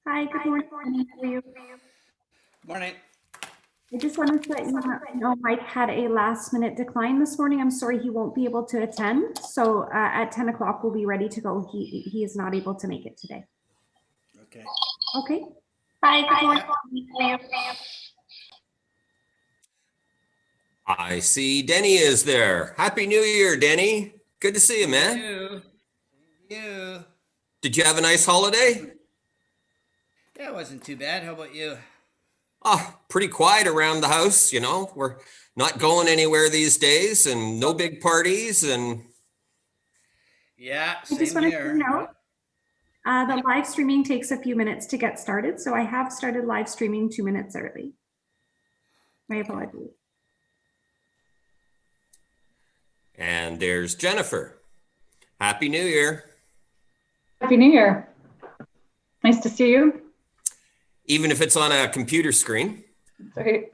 Hi, good morning. Jenny. How are you? Morning. I just wanted to let you know Mike had a last minute decline this morning. I'm sorry he won't be able to attend. So at 10 o'clock, we'll be ready to go. He is not able to make it today. Okay. Okay. Hi, good morning. How are you? I see Denny is there. Happy New Year, Denny. Good to see you, man. You. Did you have a nice holiday? Yeah, it wasn't too bad. How about you? Pretty quiet around the house, you know. We're not going anywhere these days and no big parties and Yeah, I just same wanted to here. know the live streaming takes a few minutes to get started. So I have started live streaming 2 minutes early. My apologies. and there's Jennifer. Happy New Year. Happy New Year. Nice to see you. Even if it's on a computer screen. Sorry.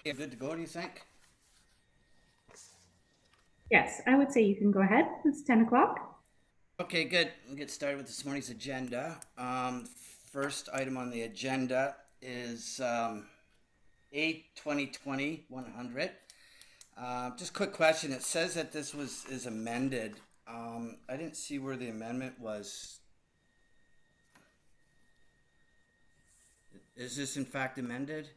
You good to go, do you think? Yes, I would say you can go ahead. It's 10 o'clock. Okay, good. We'll get started with this morning's agenda. First item on the agenda is A 2020-100. Just quick question. It says that this is amended. I didn't see where the amendment was. Is this in fact amended?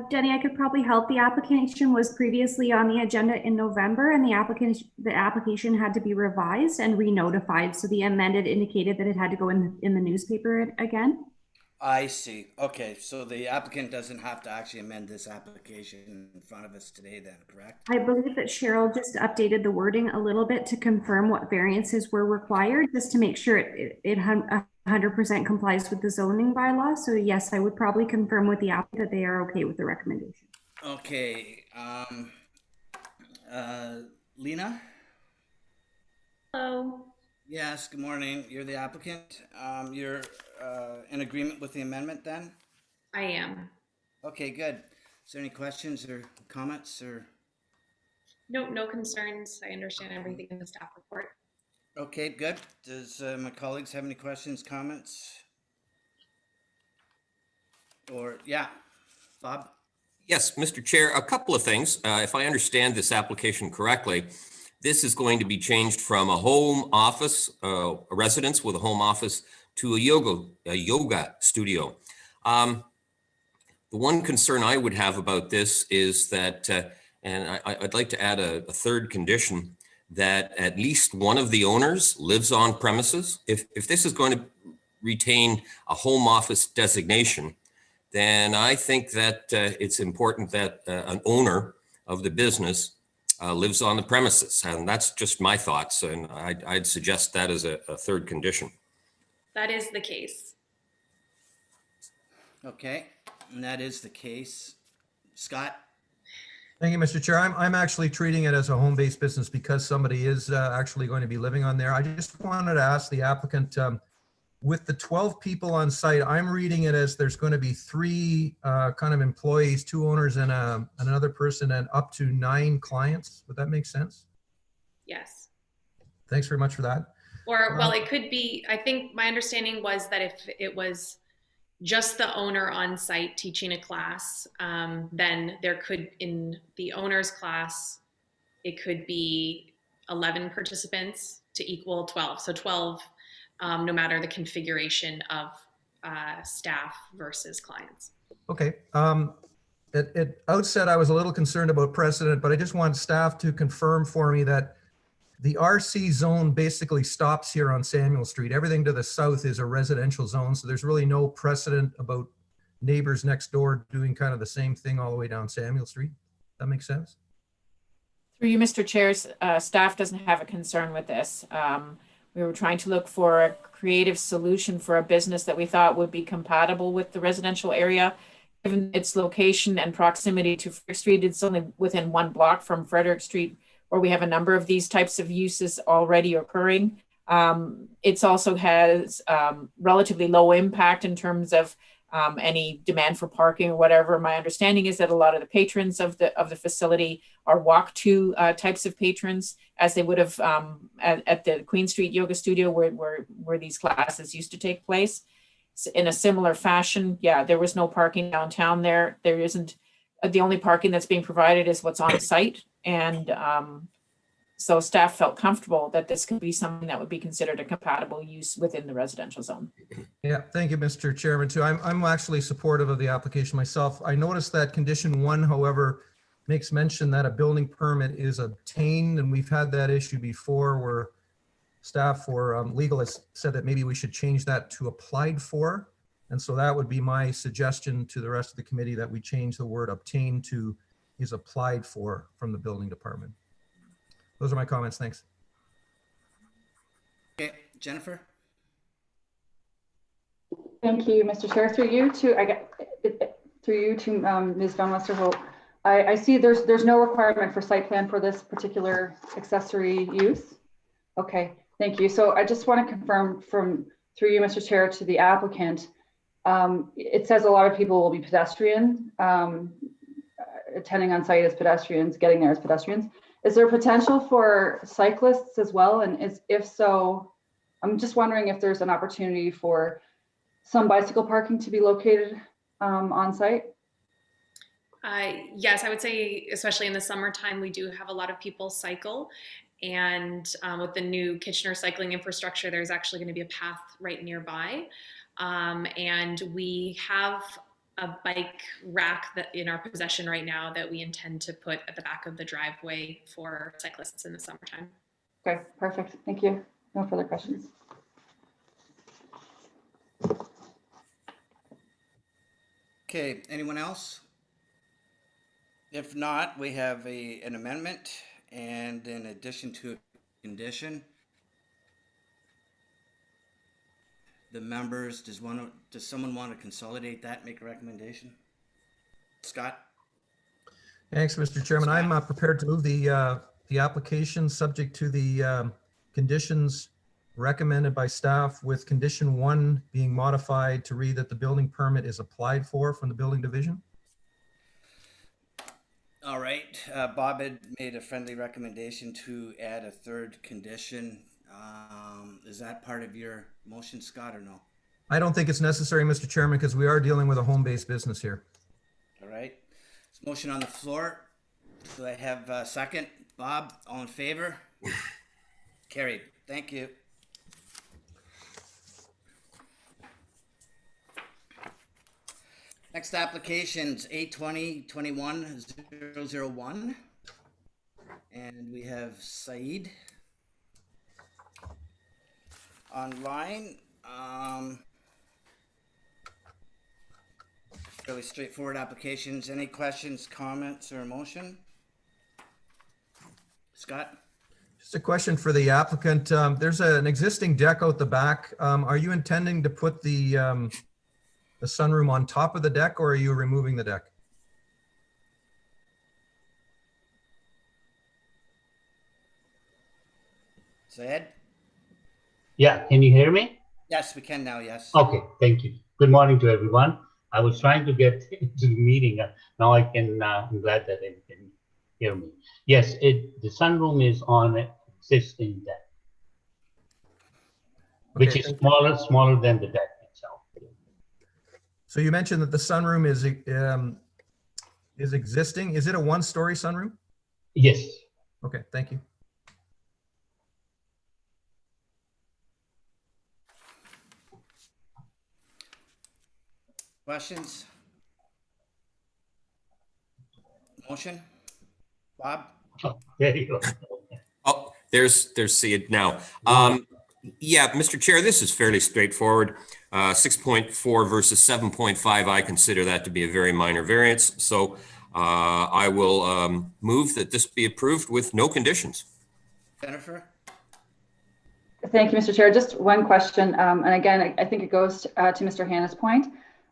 Denny, I could probably help. The application was previously on the agenda in November and the application had to be revised and re-notified. So the amended indicated that it had to go in the newspaper again. I see. Okay, so the applicant doesn't have to actually amend this application in front of us today then, correct? I believe that Cheryl just updated the wording a little bit to confirm what variances were required, just to make sure it 100% complies with the zoning bylaw. So yes, I would probably confirm with the applicant that they are okay with the recommendation. Okay, Lena? Hello. Yes, good morning. You're the applicant. You're in agreement with the amendment then? I am. Okay, good. Is there any questions or comments or? No, no concerns. I understand everything in the staff report. Okay, good. Does my colleagues have any questions, comments? Or, yeah, Bob? Yes, Mr. Chair, a couple of things. If I understand this application correctly, this is going to be changed from a home office, a residence with a home office, to a yoga studio. The one concern I would have about this is that, and I'd like to add a third condition, that at least one of the owners lives on premises. If this is going to retain a home office designation, then I think that it's important that an owner of the business lives on the premises. And that's just my thoughts. And I'd suggest that as a third condition. That is the case. Okay, and that is the case. Scott? Thank you, Mr. Chair. I'm actually treating it as a home-based business because somebody is actually going to be living on there. I just wanted to ask the applicant, with the 12 people on site, I'm reading it as there's going to be 3 kind of employees, 2 owners and another person, and up to 9 clients. Would that make sense? Yes. Thanks very much for that. Or, well, it could be, I think my understanding was that if it was just the owner on site teaching a class, then there could, in the owner's class, it could be 11 participants to equal 12. So 12, no matter the configuration of staff versus clients. Okay. At outset, I was a little concerned about precedent, but I just want staff to confirm for me that the RC zone basically stops here on Samuel Street. Everything to the south is a residential zone, so there's really no precedent about neighbors next door doing kind of the same thing all the way down Samuel Street. That makes sense? Through you, Mr. Chairs, staff doesn't have a concern with this. We were trying to look for a creative solution for a business that we thought would be compatible with the residential area. Given its location and proximity to Frick Street, it's only within 1 block from Frederick Street, where we have a number of these types of uses already occurring. It's also has relatively low impact in terms of any demand for parking or whatever. My understanding is that a lot of the patrons of the facility are walk-to types of patrons, as they would have at the Queen Street Yoga Studio where these classes used to take place. So in a similar fashion, yeah, there was no parking downtown there. There isn't. The only parking that's being provided is what's on site. And so staff felt comfortable that this could be something that would be considered a compatible use within the residential zone. Yeah, thank you, Mr. Chairman, too. I'm actually supportive of the application myself. I noticed that condition 1, however, makes mention that a building permit is obtained, and we've had that issue before where staff or legal has said that maybe we should change that to applied for. And so that would be my suggestion to the rest of the committee, that we change the word obtained to is applied for from the building department. Those are my comments. Thanks. Okay, Jennifer? Thank you, Mr. Chair. Through you to Ms. Van Westerholt. I see there's no requirement for site plan for this particular accessory use. Okay, thank you. So I just want to confirm through you, Mr. Chair, to the applicant. It says a lot of people will be pedestrian, attending on site as pedestrians, getting there as pedestrians. Is there potential for cyclists as well? And if so, I'm just wondering if there's an opportunity for some bicycle parking to be located on site? Yes, I would say, especially in the summertime, we do have a lot of people cycle. And with the new Kitchener cycling infrastructure, there's actually going to be a path right nearby. And we have a bike rack that in our possession right now that we intend to put at the back of the driveway for cyclists in the summertime. Okay, perfect. Thank you. No further questions. Okay, anyone else? If not, we have an amendment, and in addition to a condition, the members, does someone want to consolidate that, make a recommendation? Scott? Thanks, Mr. Chairman. I'm prepared to move the application subject to the conditions recommended by staff, with condition 1 being modified to read that the building permit is applied for from the building division. All All right, Bob had made a friendly recommendation to add a third condition. Is that part of your motion, Scott, or no? I don't think it's necessary, Mr. Chairman, because we are dealing with a home-based business here. All right, there's a motion on the floor. Do I have a second? Bob, all in favor? Carried. Thank you. Next application's 8/20/21/001. And we have Said online. Fairly straightforward applications. Any questions, comments, or motion? Scott? Just a question for the applicant. There's an existing deck out the back. Are you intending to put the sunroom on top of the deck, or are you removing the deck? Said? Yeah, can you hear me? Yes, we can now, yes. Okay, thank you. Good morning to everyone. I was trying to get into the meeting. Now I can, I'm glad that you can hear me. Yes, the sunroom is on an existing deck, which Okay, is thank you. smaller than the deck itself. So you mentioned that the sunroom is existing. Is it a one-story sunroom? Yes. Okay, thank you. Questions? Motion? Bob? Oh, there you go. Oh, there's Sid now. Yeah, Mr. Chair, this is fairly straightforward. 6.4 versus 7.5, I consider that to be a very minor variance. So I will move that this be approved with no conditions. Jennifer? Thank you, Mr. Chair. Just one question. And again, I think it goes to Mr. Hannah's point.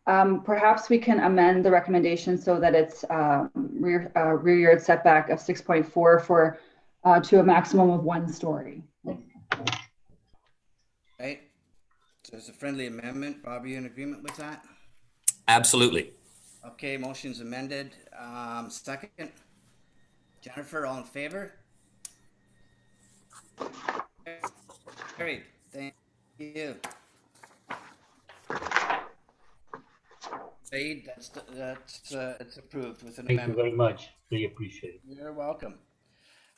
Perhaps we can amend the recommendation so that it's rear yard setback of 6.4 to a maximum of 1 story. Right. So there's a friendly amendment. Bob, are you in agreement with that? Absolutely. Okay, motion's amended. Second. Jennifer, all in favor? Carried. Thank you. Said, it's approved with an Thank you amendment. very much. Really appreciate it. You're welcome.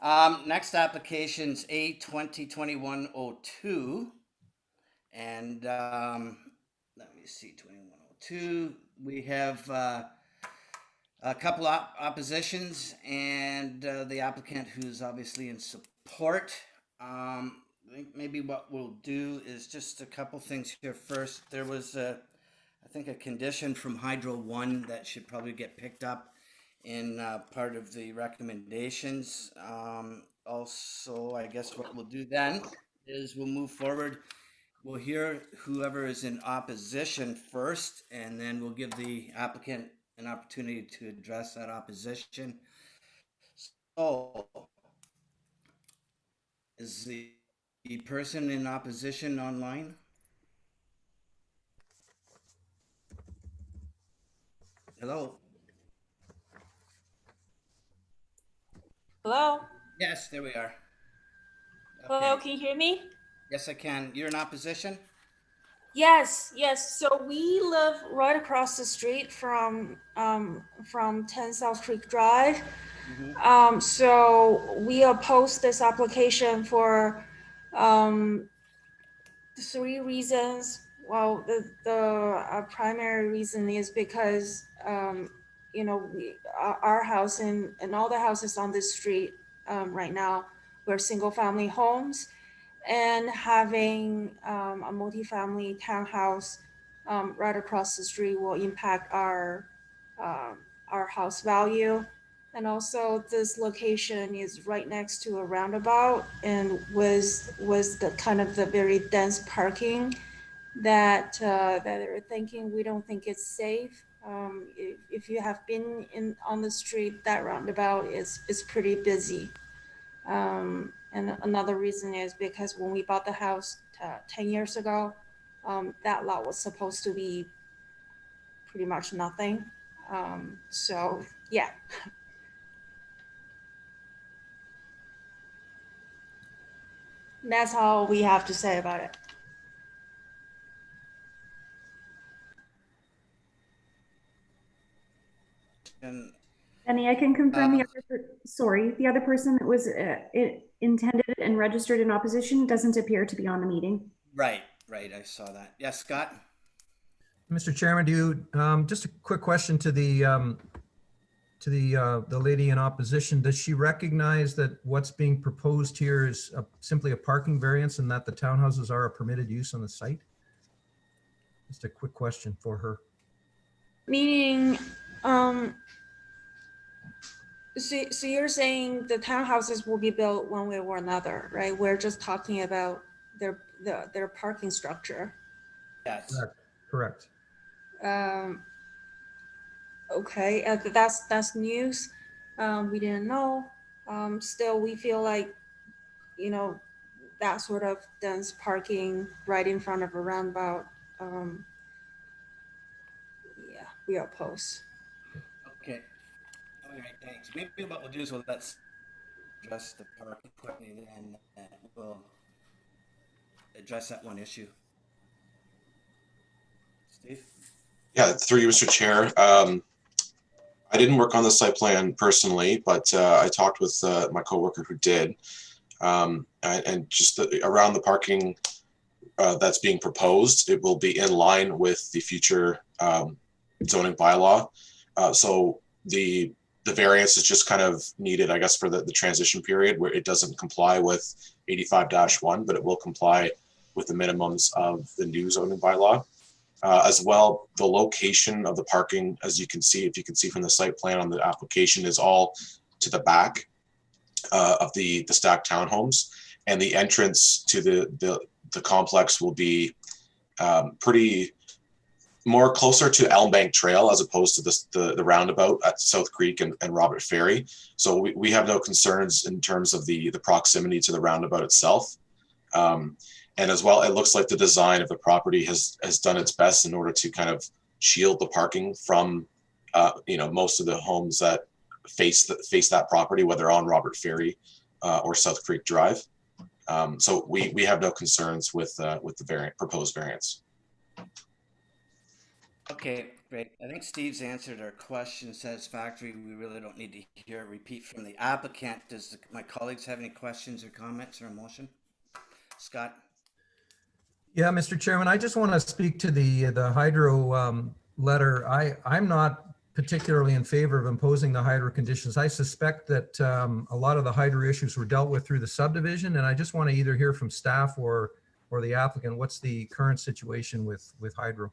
Next application's 8/20/21/02. And let me see, 2102. We have a couple oppositions and the applicant who's obviously in support. I think maybe what we'll do is just a couple things here first. There was I think a condition from Hydro One that should probably get picked up in part of the recommendations. Also, I guess what we'll do then is we'll move forward. We'll hear whoever is in opposition first, and then we'll give the applicant an opportunity to address that opposition. So, is the person in opposition online? Hello? Hello? Yes, there we are. Hello, Okay. can you hear me? Yes, I can. You're in opposition? Yes, yes. So we live right across the street from 10 South Creek Drive. So we oppose this application for 3 reasons. Well, the primary reason is because you know, our house and all the houses on this street right now were single-family homes, and having a multifamily townhouse right across the street will impact our house value. And also, this location is right next to a roundabout, and was the kind of the very dense parking that they're thinking. We don't think it's safe. If you have been on the street, that roundabout is pretty busy. And another reason is because when we bought the house 10 years ago, that lot was supposed to be pretty much nothing. So yeah. That's all we have to say about it. And Benny, I can confirm Um, the other person that was intended and registered in opposition doesn't appear to be on the meeting. right, I saw that. Yes, Scott? Mr. Chairman, do you, just a quick question to the lady in opposition. Does she recognize that what's being proposed here is simply a parking variance and that the townhouses are a permitted use on the site? Just a quick question for her. Meaning, so you're saying the townhouses will be built one way or another, right? We're just talking about their parking structure. Yes. Correct. Okay, that's news. We didn't know. Still, we feel like, you know, that sort of dense parking right in front of a roundabout. Yeah, we are opposed. Okay. All right, thanks. Maybe what we'll do is let's address the parking quickly, and we'll address that one issue. Steve? Yeah, through you, Mr. Chair. I didn't work on the site plan personally, but I talked with my coworker who did. And just around the parking that's being proposed, it will be in line with the future zoning bylaw. So the variance is just kind of needed, I guess, for the transition period where it doesn't comply with 85-1, but it will comply with the minimums of the new zoning bylaw. As well, the location of the parking, as you can see, if you can see from the site plan on the application, is all to the back of the stacked townhomes, and the entrance to the complex will be pretty more closer to Elm Bank Trail as opposed to the roundabout at South Creek and Robert Ferry. So we have no concerns in terms of the proximity to the roundabout itself. And as well, it looks like the design of the property has done its best in order to kind of shield the parking from, most of the homes that face that property, whether on Robert Ferry or South Creek Drive. So we have no concerns with the proposed variance. Okay, great. I think Steve's answered our question satisfactorily. We really don't need to hear a repeat from the applicant. Does my colleagues have any questions or comments or a motion? Scott? Yeah, Mr. Chairman, I just want to speak to the hydro letter. I'm not particularly in favor of imposing the hydro conditions. I suspect that a lot of the hydro issues were dealt with through the subdivision, and I just want to either hear from staff or the applicant, what's the current situation with hydro?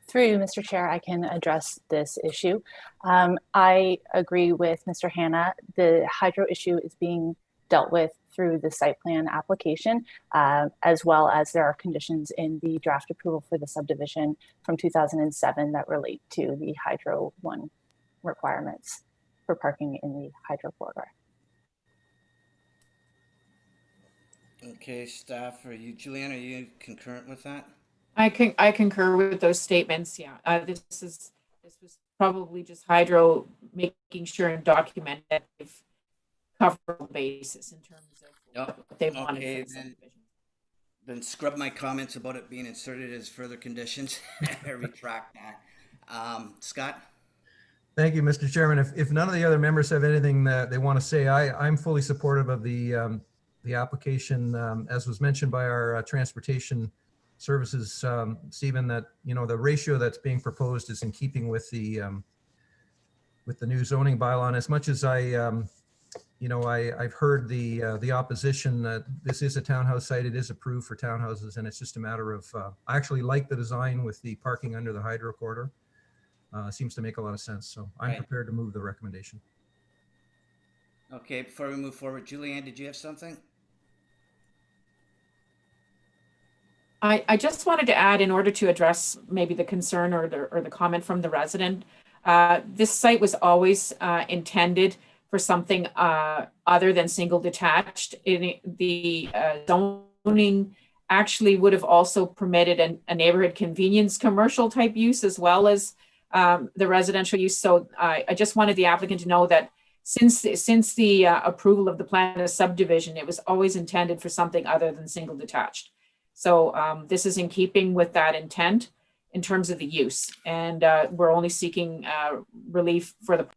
Through you, Mr. Chair, I can address this issue. I agree with Mr. Hanna. The hydro issue is being dealt with through the site plan application, as well as there are conditions in the draft approval for the subdivision from 2007 that relate to the Hydro 1 requirements for parking in the hydro corridor. Okay, staff, Julianne, are you concurrent with that? I concur with those statements. Yeah, this was probably just Hydro making sure and document that they've covered basis in terms of what they wanted. Okay, then scrub my comments about it being inserted as further conditions. I retract that. Scott? Thank you, Mr. Chairman. If none of the other members have anything that they want to say, I'm fully supportive of the application, as was mentioned by our transportation services, Stephen, that, the ratio that's being proposed is in keeping with the new zoning bylaw. And as much as I've heard the opposition that this is a townhouse site, it is approved for townhouses, and it's just a matter of, I actually like the design with the parking under the hydro corridor. Seems to make a lot of sense. So I'm prepared to move the recommendation. Okay, before we move forward, Julianne, did you have something? I just wanted to add, in order to address maybe the concern or the comment from the resident, this site was always intended for something other than single detached. The zoning actually would have also permitted a neighborhood convenience commercial type use as well as the residential use. So I just wanted the applicant to know that since the approval of the plan of subdivision, it was always intended for something other than single detached. So this is in keeping with that intent in terms of the use, and we're only seeking relief for the.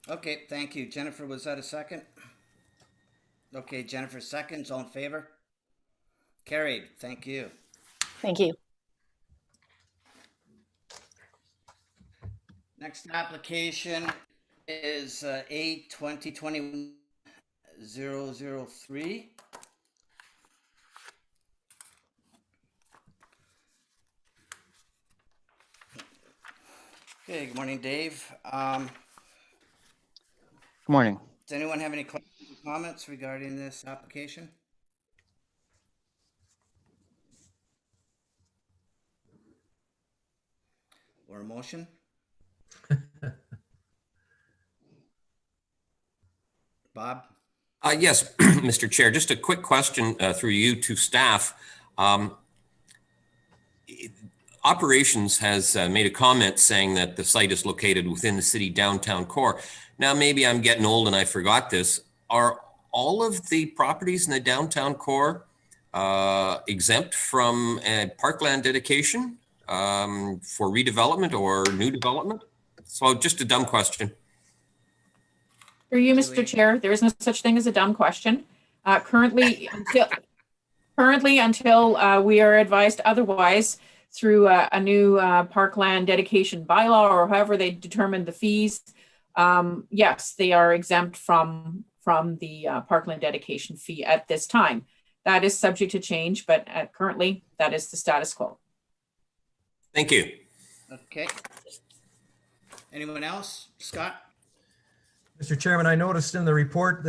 Okay, thank you. Jennifer, was that a second? Okay, Jennifer seconds. All in favor? Carried. Thank you. Thank you. Next application is A 2020-003. Okay, good morning, Dave. Good morning. Does anyone have any questions or comments regarding this application? Or a motion? Bob? Yes, Mr. Chair, just a quick question through you to staff. Operations has made a comment saying that the site is located within the city downtown core. Now, maybe I'm getting old and I forgot this. Are all of the properties in the downtown core exempt from parkland dedication for redevelopment or new development? So just a dumb question. For you, Mr. Chair, there is no such thing as a dumb question. Currently, until we are advised otherwise through a new parkland dedication bylaw or however they determine the fees, yes, they are exempt from the parkland dedication fee at this time. That is subject to change, but currently that is the status quo. Thank you. Okay. Anyone else? Scott? Mr. Chairman, I noticed in the report,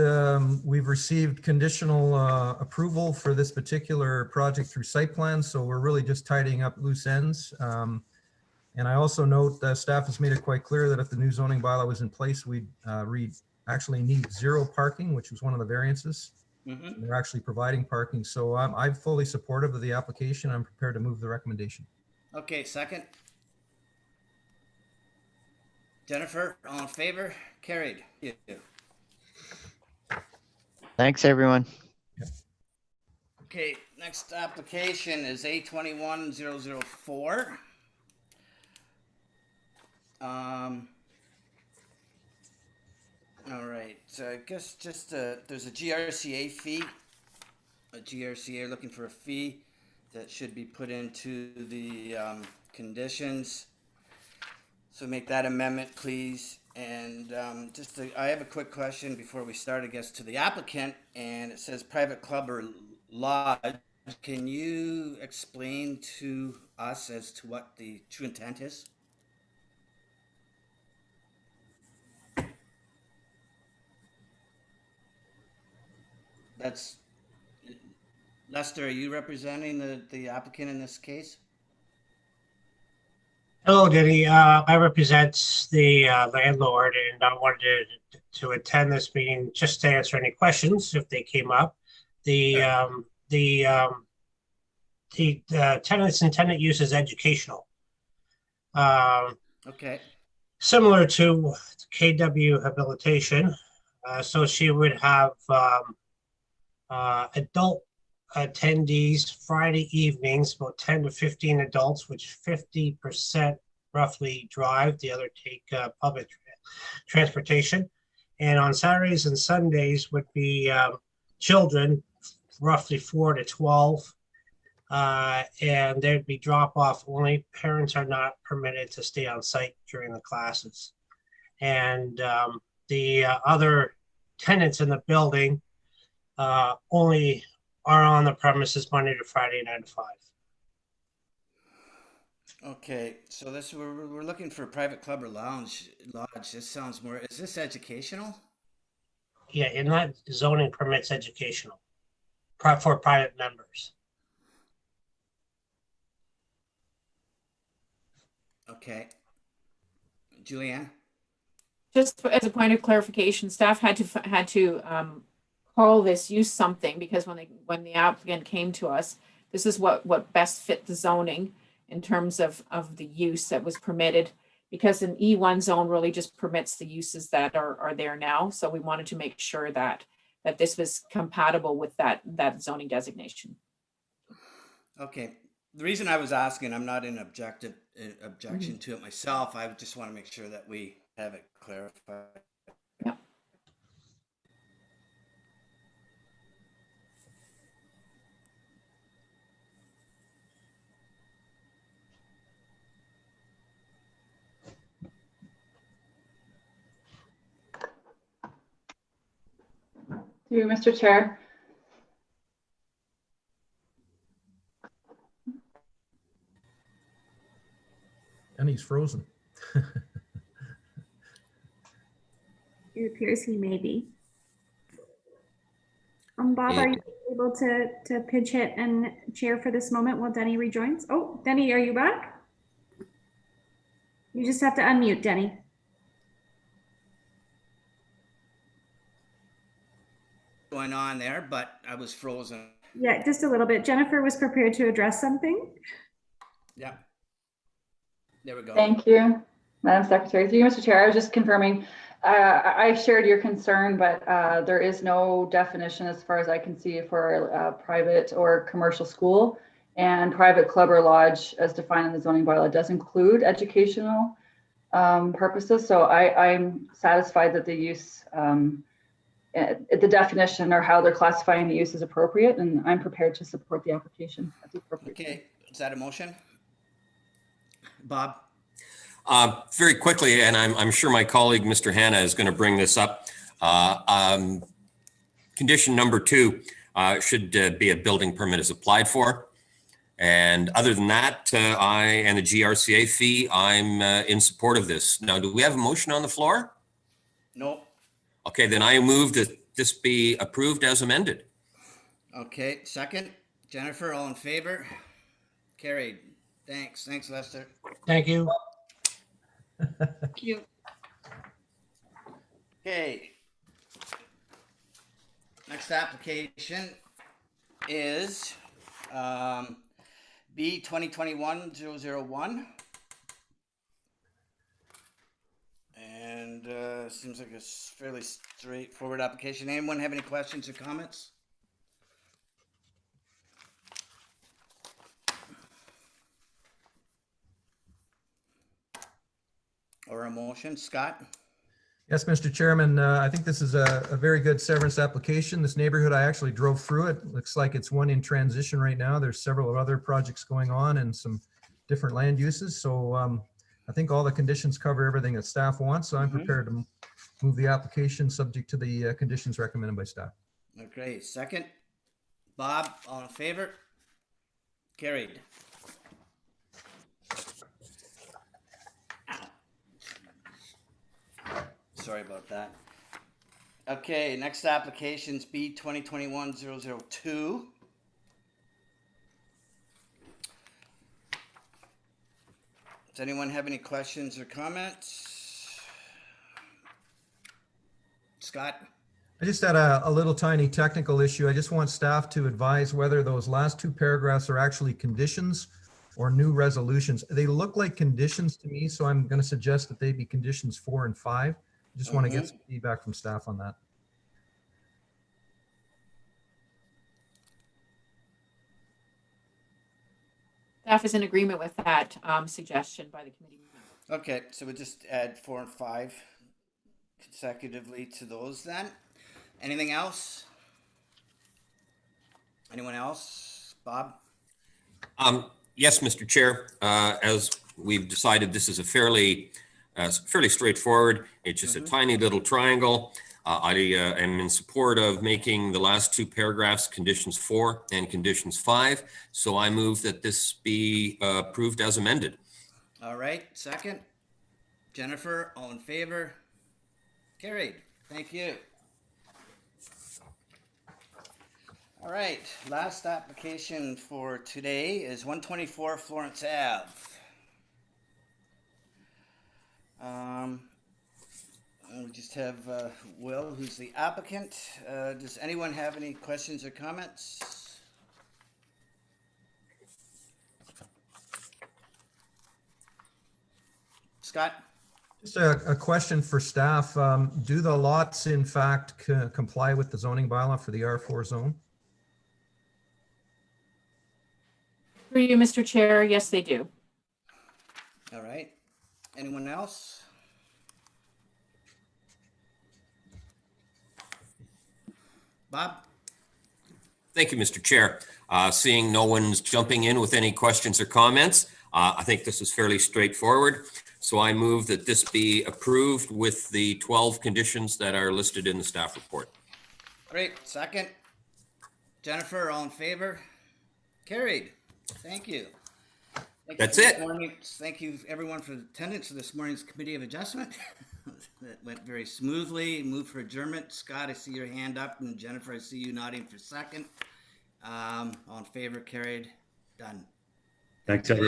we've received conditional approval for this particular project through site plan, so we're really just tidying up loose ends. And I also note that staff has made it quite clear that if the new zoning bylaw was in place, we'd actually need 0 parking, which was one of the variances. Mm-hmm. They're actually providing parking, so I'm fully supportive of the application. I'm prepared to move the recommendation. Okay, second. Jennifer, all in favor? Carried. You. Thanks, everyone. Okay, next application is A 21-004. All right, so I guess just there's a GRCA fee. A GRCA looking for a fee that should be put into the conditions. So make that amendment, please. And I have a quick question before we start, I guess, to the applicant. And it says private club or lodge. Can you explain to us as to what the true intent is? That's Lester, are you representing the applicant in this case? Hello, Denny. I represent the landlord, and I wanted to attend this meeting just to answer any questions if they came up. The tenant's intended use is educational. Okay. Similar to KW habilitation, so she would have adult attendees Friday evenings, about 10 to 15 adults, which 50% roughly drive, the other take public transportation. And on Saturdays and Sundays would be children, roughly 4 to 12, and there'd be drop off only. Parents are not permitted to stay on site during the classes. And the other tenants in the building only are on the premises Monday to Friday, 9 to 5. Okay, so this we're looking for a private club or lodge. This sounds more. Is this educational? Yeah, and that zoning permits educational for private members. Okay, Julianne. Just as a point of clarification, staff had to call this use something because when the applicant came to us, this is what best fit the zoning in terms of the use that was permitted, because an E1 zone really just permits the uses that are there now. So we wanted to make sure that this was compatible with that zoning designation. Okay. The reason I was asking, I'm not in objection to it myself. I just want to make sure that we have it clarified. Yep. Through you, Mr. Chair. And he's frozen. It appears he may be. Bob, are you able to pinch hit and chair for this moment while Denny rejoins? Oh, Denny, are you back? You just have to unmute, Denny. Going on there, but I was frozen. Yeah, just a little bit. Jennifer was prepared to address something. Yeah. There we go. Thank you, Madam Secretary. Through you, Mr. Chair, I was just confirming, I shared your concern, but there is no definition as far as I can see for private or commercial school, and private club or lodge as defined in the zoning bylaw does include educational purposes. So I'm satisfied that the use, the definition or how they're classifying the use is appropriate, and I'm prepared to support the application at the appropriate time. Okay, is that a motion? Bob? Very quickly, and I'm sure my colleague, Mr. Hanna, is going to bring this up. Condition number 2 should be a building permit is applied for. And other than that, I and the GRCA fee, I'm in support of this. Now, do we have a motion on the floor? No. Okay, then I move that this be approved as amended. Okay, second. Jennifer, all in favor? Carried. Thanks. Thanks, Lester. Thank you. Thank you. Okay. Next application is B 2021-001. And seems like a fairly straightforward application. Anyone have any questions or comments? Or a motion, Scott? Yes, Mr. Chairman, I think this is a very good severance application. This neighborhood, I actually drove through it. Looks like it's one in transition right now. There's several other projects going on and some different land uses. So I think all the conditions cover everything that staff wants. So I'm prepared to move the application subject to the conditions recommended by staff. Okay, second. Bob, all in favor? Carried. Sorry about that. Okay, next application's B 2021-002. Does anyone have any questions or comments? Scott? I just had a little tiny technical issue. I just want staff to advise whether those last 2 paragraphs are actually conditions or new resolutions. They look like conditions to me, so I'm going to suggest that they be conditions 4 and 5. I just want to get some feedback from staff on that. Staff is in agreement with that suggestion by the committee. Okay, so we'll just add 4 and 5 consecutively to those then. Anything else? Anyone else? Bob? Yes, Mr. Chair. As we've decided, this is a fairly straightforward. It's just a tiny little triangle. I am in support of making the last 2 paragraphs conditions 4 and conditions 5. So I move that this be approved as amended. All right, second. Jennifer, all in favor? Carried. Thank you. All right, last application for today is 124 Florence Ave. We just have Will, who's the applicant. Does anyone have any questions or comments? Scott? Just a question for staff. Do the lots in fact comply with the zoning bylaw for the R4 zone? Through you, Mr. Chair, yes, they do. All right. Anyone else? Bob? Thank you, Mr. Chair. Seeing no one's jumping in with any questions or comments, I think this is fairly straightforward. So I move that this be approved with the 12 conditions that are listed in the staff report. Great. Second? Jennifer, all in favor? Carried. Thank you. Thank That's you for it. this morning. Thank you, everyone, for attendance of this morning's Committee of Adjustment. That went very smoothly. Move for adjournment. Scott, I see your hand up, and Jennifer, I see you nodding for second. All in favor? Carried. Done. Thanks, everyone.